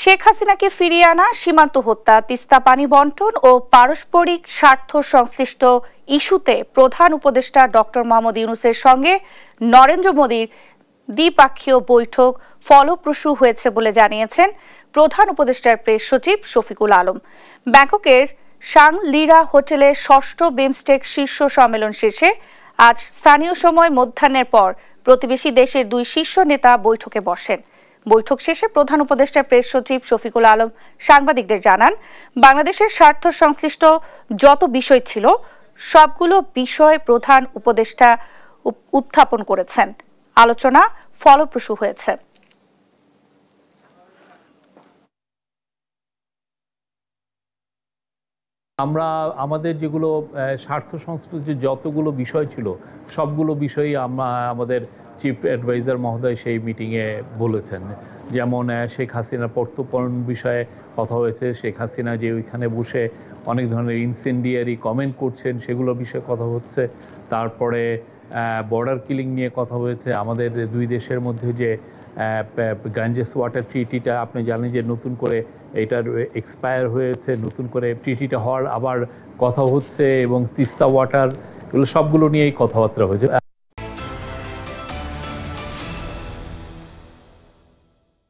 শেখ হাসিনাকে ফিরিয়ে আনা, সীমান্ত হত্যা, তিস্তা পানি বন্টন ও পারস্পরিক স্বার্থ সংশ্লিষ্ট ইস্যুতে প্রধান উপদেষ্টা ডক্টর মোহাম্মদ ইউনূসের সঙ্গে নরেন্দ্র মোদীর দ্বিপাক্ষীয় বৈঠক ফলপ্রসূ হয়েছে বলে জানিয়েছেন প্রধান উপদেষ্টার প্রেস সচিব শফিকুল আলম। ব্যাংককের শাংলিরা হোটেলে ষষ্ঠ বিমস্টেক শীর্ষ সম্মেলন শেষে আজ স্থানীয় সময় মধ্যাহ্নের পর প্রতিবেশী দেশের দুই শীর্ষ নেতা বৈঠকে বসেন। বৈঠক শেষে প্রধান উপদেষ্টা প্রেস সচিব শফিকুল আলম সাংবাদিকদের জানান, বাংলাদেশের স্বার্থ সংশ্লিষ্ট যত বিষয় ছিল সবগুলো বিষয় প্রধান উপদেষ্টা উত্থাপন করেছেন। আলোচনা ফলপ্রসূ হয়েছে। আমরা আমাদের যেগুলো স্বার্থ সংশ্লিষ্ট যতগুলো বিষয় ছিল সবগুলো বিষয়ই আমাদের চিফ অ্যাডভাইজার মহোদয় সেই মিটিংয়ে বলেছেন। যেমন শেখ হাসিনার প্রত্যর্পণ বিষয়ে কথা হয়েছে, শেখ হাসিনা যে ওইখানে বসে অনেক ধরনের ইনসেন্ডিয়ারি কমেন্ট করছেন সেগুলো বিষয়ে কথা হচ্ছে। তারপরে বর্ডার কিলিং নিয়ে কথা হয়েছে। আমাদের দুই দেশের মধ্যে যে গাঞ্জেস ওয়াটার ট্রিটিটা আপনি জানেন যে নতুন করে এটার এক্সপায়ার হয়েছে, নতুন করে ট্রিটিটা হওয়ার আবার কথা হচ্ছে, এবং তিস্তা ওয়াটার এগুলো সবগুলো নিয়েই কথাবার্তা হয়েছে।